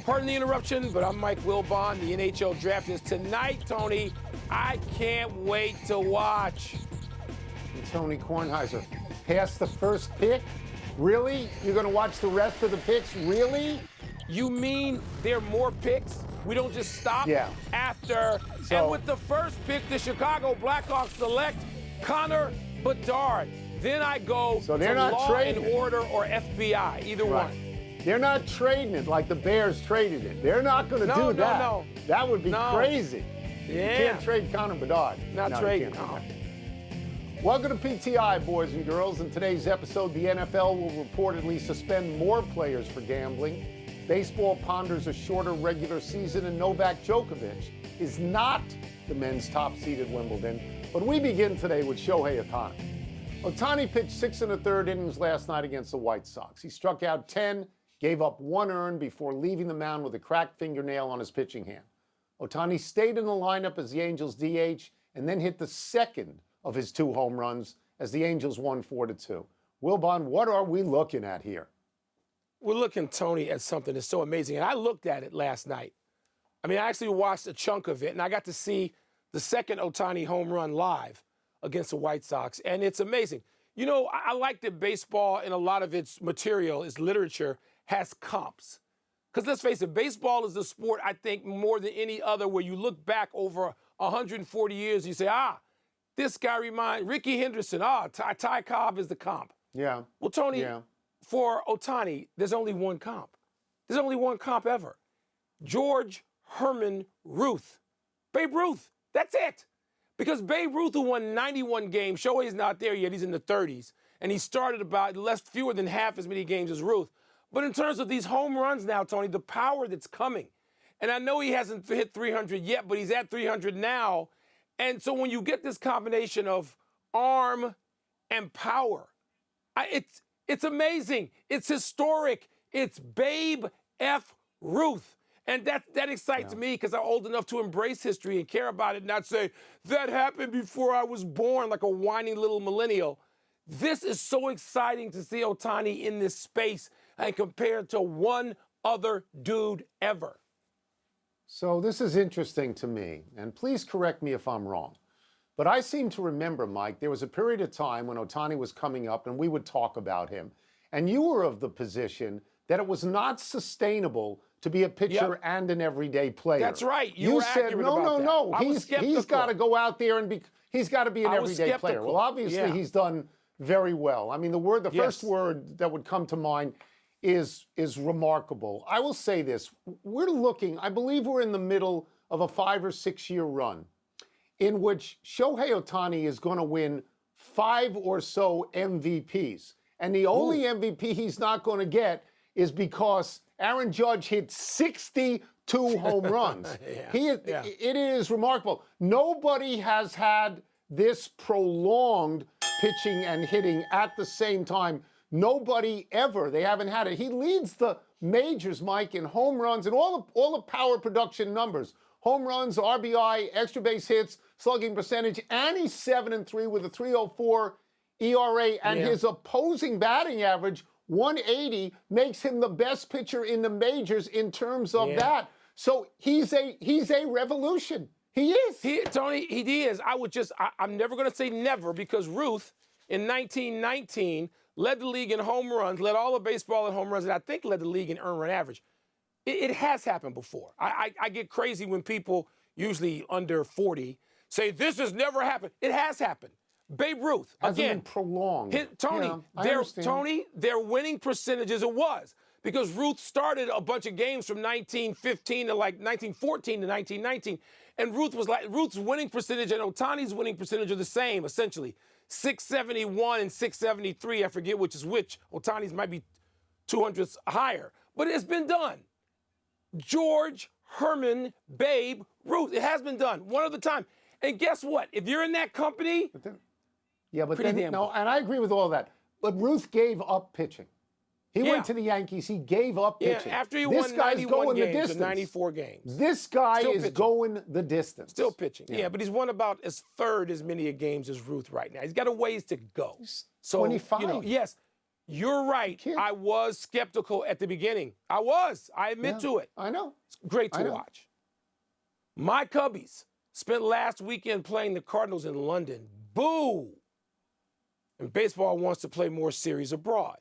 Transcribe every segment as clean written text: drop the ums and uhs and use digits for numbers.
Pardon the interruption, but I'm Mike Wilbon. The NHL draft is tonight, Tony. I can't wait to watch. And Tony Kornheiser, past the first pick? Really? You're going to watch the rest of the picks? Really? You mean there are more picks? We don't just stop after. And with the first pick, the Chicago Blackhawks select Connor Bedard. Then I go so they're to not Law trading and Order or FBI, either one. They're not trading it like the Bears traded it. They're not going to do that. No. That would be crazy. Yeah. You can't trade Connor Bedard. Not trading. Welcome to PTI, boys and girls. In today's episode, the NFL will reportedly suspend more players for gambling. Baseball ponders a shorter regular season, and Novak Djokovic is not the men's top seed at Wimbledon. But we begin today with Shohei Ohtani. Ohtani pitched 6 1/3 innings last night against the White Sox. He struck out 10, gave up 1 earned before leaving the mound with a cracked fingernail on his pitching hand. Ohtani stayed in the lineup as the Angels DH and then hit the second of his 2 home runs as the Angels won 4-2. Wilbon, what are we looking at here? We're looking, Tony, at something that's so amazing. And I looked at it last night. I mean, I actually watched a chunk of it, and I got to see the second Ohtani home run live against the White Sox, and it's amazing. You know, I like that baseball, in a lot of its material, its literature, has comps. Because let's face it, baseball is the sport, I think, more than any other, where you look back over 140 years, you say, this guy reminds, Ricky Henderson, Ty Cobb is the comp. Yeah. Well, Tony, for Ohtani, there's only one comp. There's only one comp ever. George Herman Ruth. Babe Ruth. That's it. Because Babe Ruth, who won 91 games, Shohei's not there yet. He's in the 30s. And he started about fewer than half as many games as Ruth. But in terms of these home runs now, Tony, the power that's coming. And I know he hasn't hit 300 yet, but he's at 300 now. And so when you get this combination of arm and power, it's amazing. It's historic. It's Babe F. Ruth. And that excites me because I'm old enough to embrace history and care about it and not say, that happened before I was born, like a whiny little millennial. This is so exciting to see Ohtani in this space and compared to one other dude ever. So this is interesting to me, and please correct me if I'm wrong. But I seem to remember, Mike, there was a period of time when Ohtani was coming up and we would talk about him. And you were of the position that it was not sustainable to be a pitcher and an everyday player. That's right. You said, no. He's got to go out there and he's got to be an everyday player. Well, obviously he's done very well. I mean, the first word that would come to mind is remarkable. I will say this. I believe we're in the middle of a 5 or 6 year run in which Shohei Ohtani is going to win 5 or so MVPs. And the only MVP he's not going to get is because Aaron Judge hit 62 home runs. It is remarkable. Nobody has had this prolonged pitching and hitting at the same time. Nobody ever. They haven't had it. He leads the majors, Mike, in home runs and all the power production numbers. Home runs, RBI, extra base hits, slugging percentage, and he's 7-3 with a 3.04 ERA, and his opposing batting average, 180, makes him the best pitcher in the majors in terms of that. So he's a revolution. He is. Tony, he is. I'm never going to say never because Ruth in 1919 led the league in home runs, led all of baseball in home runs, and I think led the league in earned run average. It has happened before. I get crazy when people, usually under 40, say this has never happened. It has happened. Babe Ruth, hasn't been prolonged. Tony, their winning percentages, it was. Because Ruth started a bunch of games from 1915 to like 1914 to 1919. And Ruth's winning percentage and Ohtani's winning percentage are the same, essentially. 671 and 673, I forget which is which. Ohtani's might be 200s higher. But it's been done. George Herman Babe Ruth. It has been done one other time. And guess what? If you're in that company, and I agree with all that. But Ruth gave up pitching. He went to the Yankees. He gave up pitching. Yeah, after he won 91 games and 94 games. This guy is going the distance. Still pitching. Yeah, but he's won about third as many games as Ruth right now. He's got a ways to go. He's 25. Yes. You're right. I was skeptical at the beginning. I was. I admit to it. I know. It's great to watch. My Cubbies spent last weekend playing the Cardinals in London. Boo! And baseball wants to play more series abroad.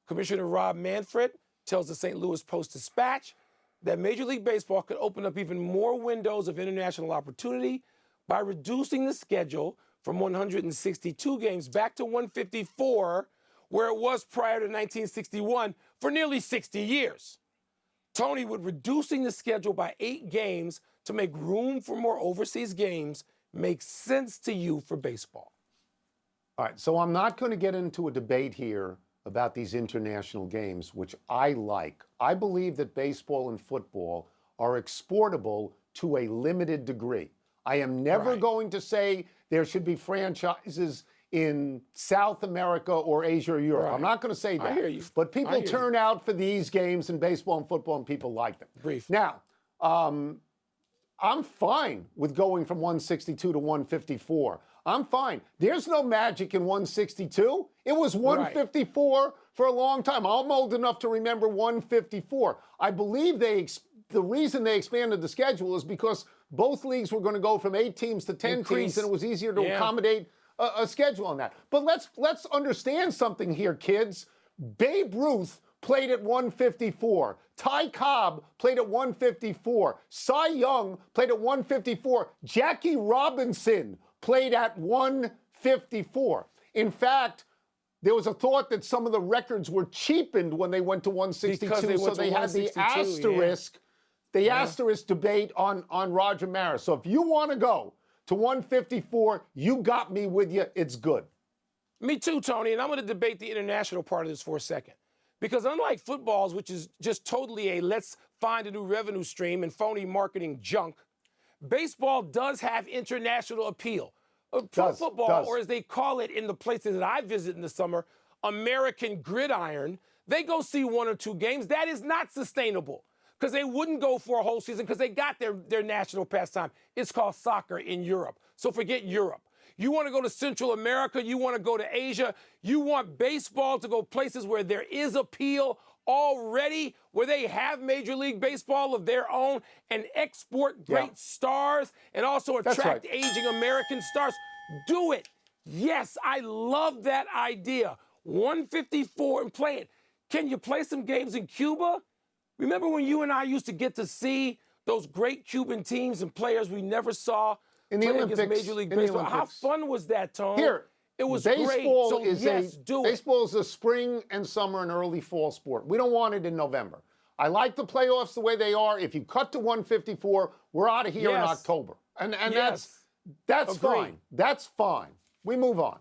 Commissioner Rob Manfred tells the St. Louis Post-Dispatch that Major League Baseball could open up even more windows of international opportunity by reducing the schedule from 162 games back to 154, where it was prior to 1961 for nearly 60 years. Tony, would reducing the schedule by 8 games to make room for more overseas games make sense to you for baseball? All right, so I'm not going to get into a debate here about these international games, which I like. I believe that baseball and football are exportable to a limited degree. I am never going to say there should be franchises in South America or Asia or Europe. I'm not going to say that. I hear you. But people turn out for these games in baseball and football, and people like them. Brief. Now, I'm fine with going from 162 to 154. I'm fine. There's no magic in 162. It was 154 for a long time. I'm old enough to remember 154. I believe the reason they expanded the schedule is because both leagues were going to go from 8 teams to 10 teams, and it was easier to accommodate a schedule on that. But let's understand something here, kids. Babe Ruth played at 154. Ty Cobb played at 154. Cy Young played at 154. Jackie Robinson played at 154. In fact, there was a thought that some of the records were cheapened when they went to 162, so they had the asterisk, asterisk debate on Roger Maris. So if you want to go to 154, you got me with you. It's good. Me too, Tony, and I'm going to debate the international part of this for a second. Because unlike footballs, which is just totally a let's find a new revenue stream and phony marketing junk, baseball does have international appeal. Pro football, or as they call it in the places that I visit in the summer, American gridiron, they go see 1 or 2 games. That is not sustainable because they wouldn't go for a whole season because they got their national pastime. It's called soccer in Europe. So forget Europe. You want to go to Central America, you want to go to Asia, you want baseball to go places where there is appeal already, where they have Major League Baseball of their own and export great stars and also attract aging American stars. Do it. Yes, I love that idea. 154 and play it. Can you play some games in Cuba? Remember when you and I used to get to see those great Cuban teams and players we never saw in the Olympics, Major League Baseball? How fun was that, Tone? Here, it was baseball great. So baseball is a spring and summer and early fall sport. We don't want it in November. I like the playoffs the way they are. If you cut to 154, we're out of here in October. And that's fine. That's fine. We move on.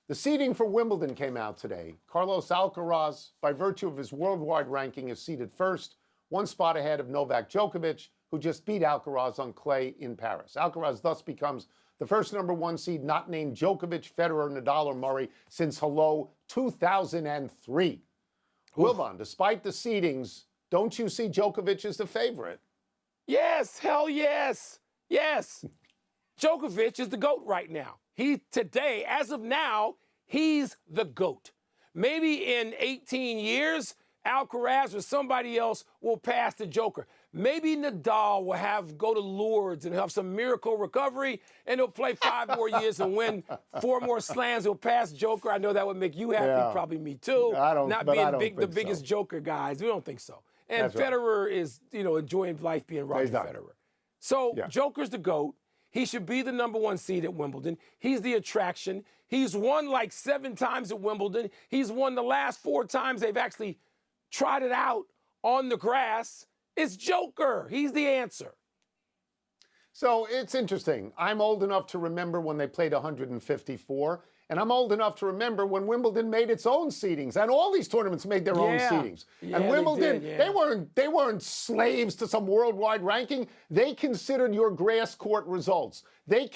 The seeding for Wimbledon came out today. Carlos Alcaraz, by virtue of his worldwide ranking, is seeded first, 1 spot ahead of Novak Djokovic, who just beat Alcaraz on clay in Paris. Alcaraz thus becomes the first #1 seed not named Djokovic, Federer, Nadal, or Murray since 2003. Wilbon, despite the seedings, don't you see Djokovic as the favorite? Yes, hell yes. Yes. Djokovic is the GOAT right now. Today, as of now, he's the GOAT. Maybe in 18 years, Alcaraz or somebody else will pass the Joker. Maybe Nadal will go to Lourdes and have some miracle recovery, and he'll play 5 more years and win 4 more slams. He'll pass Joker. I know that would make you happy, probably me too. Not being the biggest Joker guys. We don't think so. And Federer is, enjoying life being Roger Federer. So Joker's the GOAT. He should be the #1 seed at Wimbledon. He's the attraction. He's won like 7 times at Wimbledon. He's won the last 4 times they've actually tried it out on the grass. It's Joker. He's the answer. So it's interesting. I'm old enough to remember when they played 154, and I'm old enough to remember when Wimbledon made its own seedings, and all these tournaments made their own seedings. And Wimbledon, they weren't slaves to some worldwide ranking. They considered your grass court results. They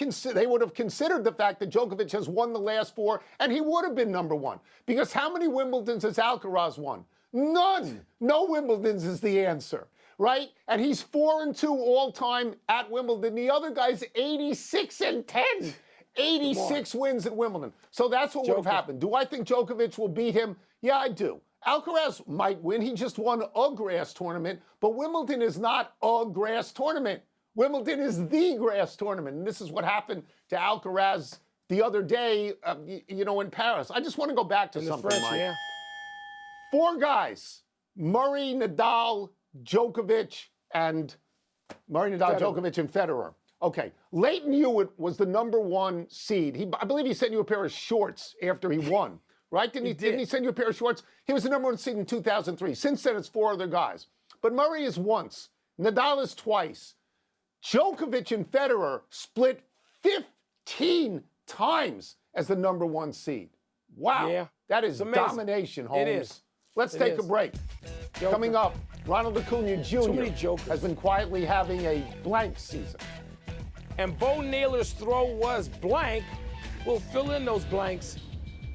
would have considered the fact that Djokovic has won the last 4, and he would have been #1. Because how many Wimbledons has Alcaraz won? None. No Wimbledons is the answer. Right? And he's 4-2 all time at Wimbledon. The other guy's 86-10. 86 wins at Wimbledon. So that's what would have happened. Do I think Djokovic will beat him? Yeah, I do. Alcaraz might win. He just won a grass tournament, but Wimbledon is not a grass tournament. Wimbledon is the grass tournament, and this is what happened to Alcaraz the other day, in Paris. I just want to go back to something, Mike. Yeah. 4 guys, Murray, Nadal, Djokovic, and Federer. Okay, Leighton Hewitt was the #1 seed. I believe he sent you a pair of shorts after he won, right? Didn't he send you a pair of shorts? He was the #1 seed in 2003. Since then, it's 4 other guys. But Murray is once. Nadal is twice. Djokovic and Federer split 15 times as the #1 seed. Wow. Yeah. That is domination, Holmes. It is. Let's take a break. Joker. Coming up, Ronald Acuna Jr. Jokers. has been quietly having a blank season. And Bo Naylor's throw was blank. We'll fill in those blanks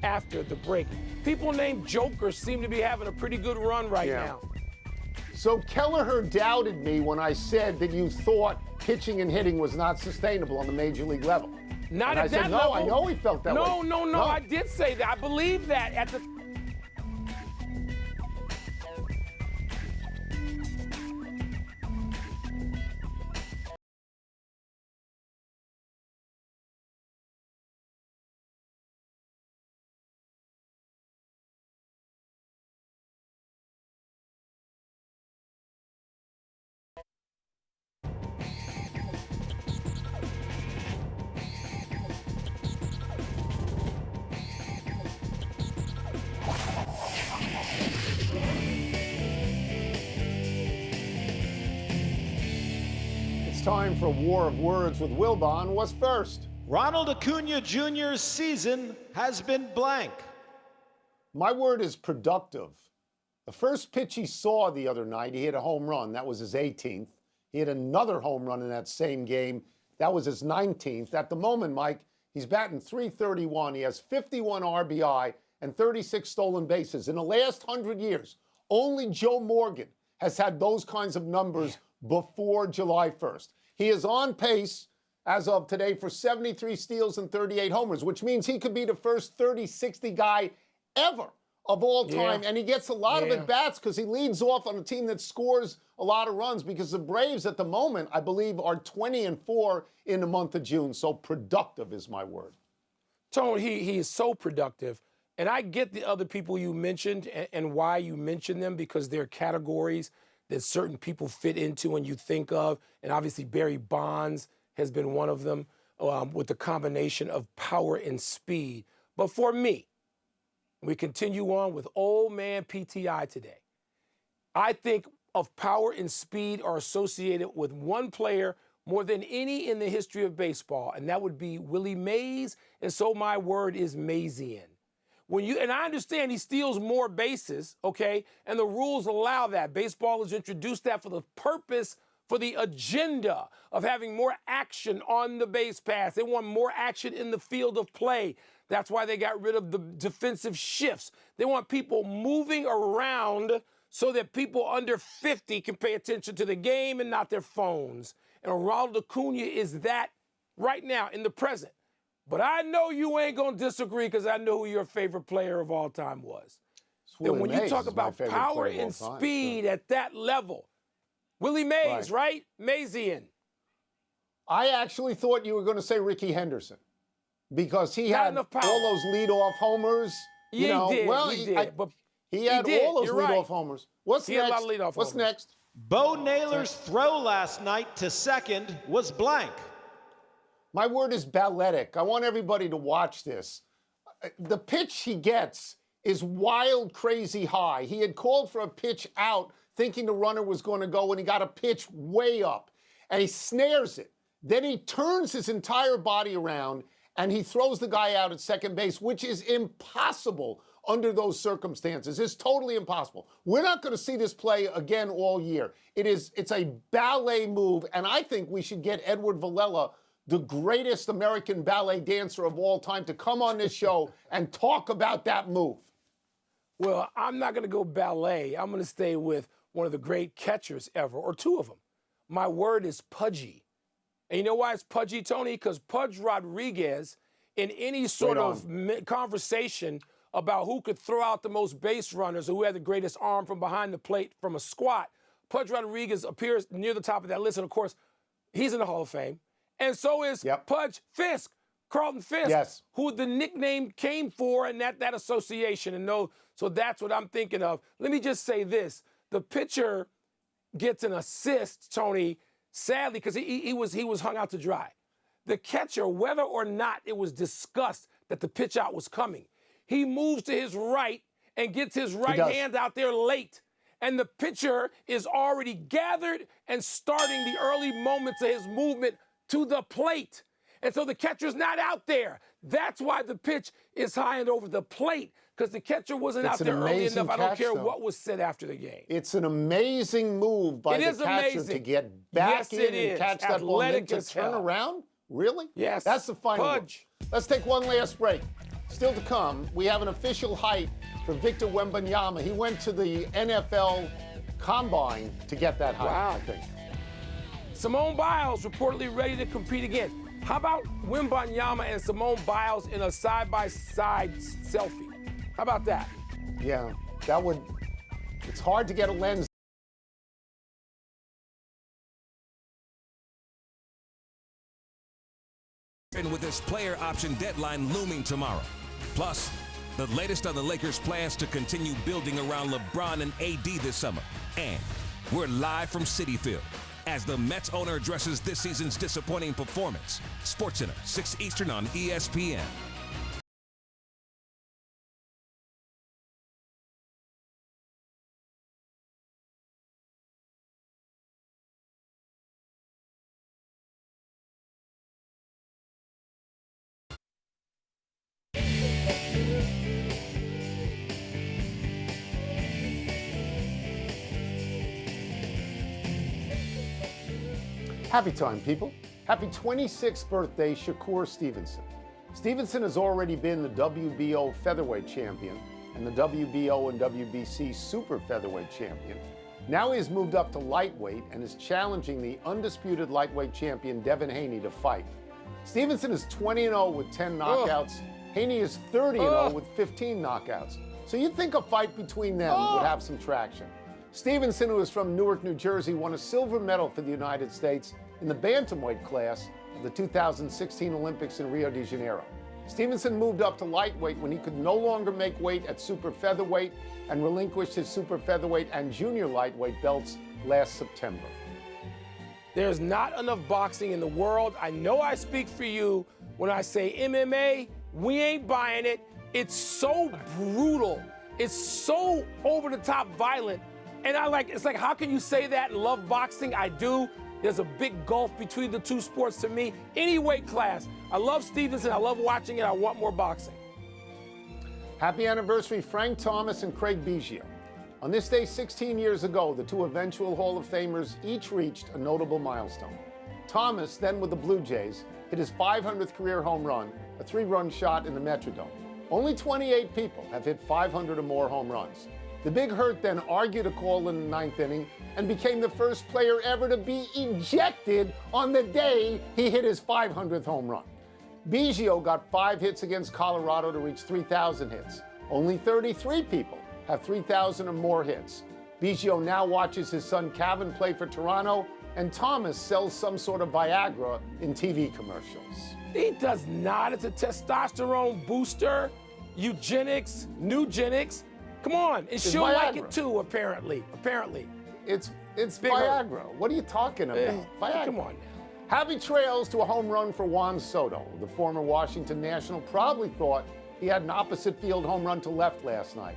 after the break. People named Joker seem to be having a pretty good run right now. So Kelleher doubted me when I said that you thought pitching and hitting was not sustainable on the major league level. Not and at that said, level. No, I know he felt that way. No, I did say that. I believe that at the... Time for a war of words with Wilbon. What's first? Ronald Acuna Jr.'s season has been blank. My word is productive. The first pitch he saw the other night, he hit a home run. That was his 18th. He hit another home run in that same game. That was his 19th. At the moment, Mike, he's batting .331. He has 51 RBI and 36 stolen bases. In the last 100 years, only Joe Morgan has had those kinds of numbers before July 1st. He is on pace, as of today, for 73 steals and 38 homers, which means he could be the first 30-60 guy ever of all time. And he gets a lot of at-bats because he leads off on a team that scores a lot of runs, because the Braves at the moment, I believe, are 20-4 in the month of June. So productive is my word. Tone, he is so productive. And I get the other people you mentioned and why you mentioned them, because they're categories that certain people fit into when you think of. And obviously Barry Bonds has been one of them, with the combination of power and speed. But for me, we continue on with old man PTI today. I think of power and speed are associated with one player more than any in the history of baseball, and that would be Willie Mays. And so my word is Maysian. And I understand he steals more bases, okay? And the rules allow that. Baseball has introduced that for the purpose, for the agenda of having more action on the base pass. They want more action in the field of play. That's why they got rid of the defensive shifts. They want people moving around so that people under 50 can pay attention to the game and not their phones. And Ronald Acuna is that right now in the present. But I know you ain't going to disagree, because I know who your favorite player of all time was. And when you talk about power and speed at that level, Willie Mays, right? Maysian. I actually thought you were going to say Ricky Henderson, because he had all those leadoff homers. He did. Well, he did. But he had all those leadoff homers. What's next? Had a lot of leadoff What's homers. next? Bo Naylor's throw last night to second was blank. My word is balletic. I want everybody to watch this. The pitch he gets is wild, crazy high. He had called for a pitch out, thinking the runner was going to go, and he got a pitch way up. And he snares it. Then he turns his entire body around, and he throws the guy out at second base, which is impossible under those circumstances. It's totally impossible. We're not going to see this play again all year. It's a ballet move, and I think we should get Edward Villela, the greatest American ballet dancer of all time, to come on this show and talk about that move. Well, I'm not going to go ballet. I'm going to stay with one of the great catchers ever, or two of them. My word is pudgy. And you know why it's pudgy, Tony? Because Pudge Rodriguez, in any sort of conversation about who could throw out the most base runners or who had the greatest arm from behind the plate from a squat, Pudge Rodriguez appears near the top of that list. And, of course, he's in the Hall of Fame. And so is Pudge Fisk, Carlton Fisk, who the nickname came for and that association. And so that's what I'm thinking of. Let me just say this. The pitcher gets an assist, Tony, sadly, because he was hung out to dry. The catcher, whether or not it was discussed that the pitch out was coming, he moves to his right and gets his right hand out there late. And the pitcher is already gathered and starting the early moments of his movement to the plate. And so the catcher's not out there. That's why the pitch is high and over the plate, because the catcher wasn't out there early enough. I don't care what was said after the game. It's an amazing move by the catcher to get back in and catch that ball and then to turn around. Really? Yes. That's the final word. Let's take one last break. Still to come, we have an official height for Victor Wembanyama. He went to the NFL Combine to get that height, I think. Simone Biles reportedly ready to compete again. How about Wembanyama and Simone Biles in a side-by-side selfie? How about that? Yeah, that would, it's hard to get a lens. And with this player option deadline looming tomorrow. Plus, the latest on the Lakers' plans to continue building around LeBron and AD this summer. And we're live from Citi Field as the Mets owner addresses this season's disappointing performance. SportsCenter, 6 Eastern on ESPN. Happy time, people. Happy 26th birthday, Shakur Stevenson. Stevenson has already been the WBO featherweight champion and the WBO and WBC super featherweight champion. Now he has moved up to lightweight and is challenging the undisputed lightweight champion Devin Haney to fight. Stevenson is 20-0 with 10 knockouts. Haney is 30-0 with 15 knockouts. So you'd think a fight between them would have some traction. Stevenson, who is from Newark, New Jersey, won a silver medal for the United States in the bantamweight class of the 2016 Olympics in Rio de Janeiro. Stevenson moved up to lightweight when he could no longer make weight at super featherweight and relinquished his super featherweight and junior lightweight belts last September. There's not enough boxing in the world. I know I speak for you when I say MMA, we ain't buying it. It's so brutal. It's so over-the-top violent. And it's like, how can you say that and love boxing? I do. There's a big gulf between the two sports to me. Any weight class. I love Stevenson. I love watching it. I want more boxing. Happy anniversary, Frank Thomas and Craig Biggio. On this day 16 years ago, the two eventual Hall of Famers each reached a notable milestone. Thomas, then with the Blue Jays, hit his 500th career home run, a 3-run shot in the Metrodome. Only 28 people have hit 500 or more home runs. The Big Hurt then argued a call in the 9th inning and became the first player ever to be ejected on the day he hit his 500th home run. Biggio got 5 hits against Colorado to reach 3,000 hits. Only 33 people have 3,000 or more hits. Biggio now watches his son Kevin play for Toronto, and Thomas sells some sort of Viagra in TV commercials. He does not. It's a testosterone booster, eugenics, nugenics. Come on, and she'll like it too, apparently. It's Viagra. What are you talking about? Viagra. Come on now. Happy trails to a home run for Juan Soto. The former Washington National probably thought he had an opposite field home run to left last night.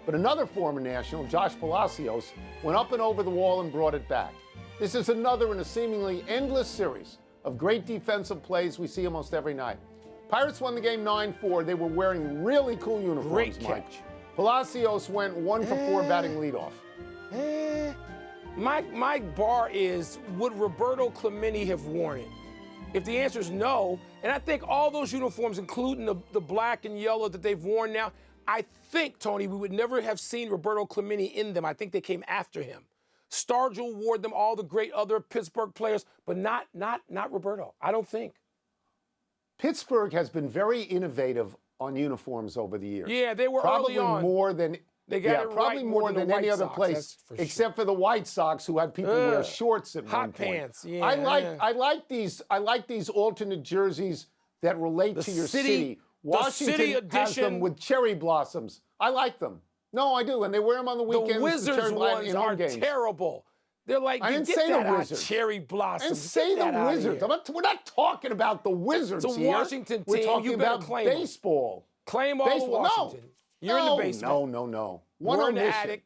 But another former National, Josh Palacios, went up and over the wall and brought it back. This is another in a seemingly endless series of great defensive plays we see almost every night. Pirates won the game 9-4. They were wearing really cool uniforms, Great Mike. catch. Palacios went 1 for 4 batting leadoff. My bar is, would Roberto Clemente have worn it? If the answer is no, and I think all those uniforms, including the black and yellow that they've worn now, I think, Tony, we would never have seen Roberto Clemente in them. I think they came after him. Stargell wore them, all the great other Pittsburgh players, but not Roberto. I don't think. Pittsburgh has been very innovative on uniforms over the years. Yeah, they were probably early on. more than they got it probably right more than any other place, except for the White Sox, who had people wear shorts at one point. Hot pants. Yeah. I like these alternate jerseys that relate to your city. Washington has them with cherry blossoms. I like them. No, I do, and they wear them on the weekends. The Wizards ones are games. Terrible. They're like, I didn't say the Wizards. Cherry blossoms. I didn't say the Wizards. We're not talking about the Wizards here. It's a here. Washington team. We're talking about claim baseball. Claim all of Washington. You're in the basement. No. We're in the attic.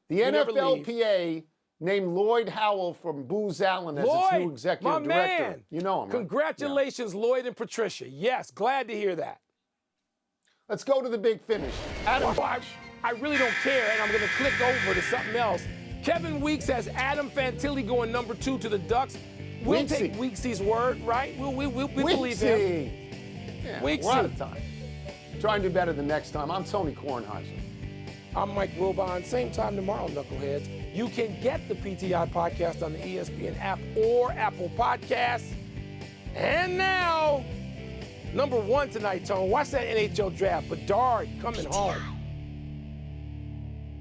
The NFLPA named Lloyd Howell from Booz Allen as its new executive director. Man. You know him, right? Congratulations, Lloyd and Patricia. Yes, glad to hear that. Let's go to the big finish. Adam. I really don't care, and I'm going to click over to something else. Kevin Weeks has Adam Fantilli going number 2 to the Ducks. We'll take Weeksy's word, right? We believe him. Yeah, we're out of time. Try and do better the next time. I'm Tony Kornheiser. I'm Mike Wilbon. Same time tomorrow, knuckleheads. You can get the PTI podcast on the ESPN app or Apple Podcasts. And now, number 1 tonight, Tone. Watch that NHL draft. Bedard coming home.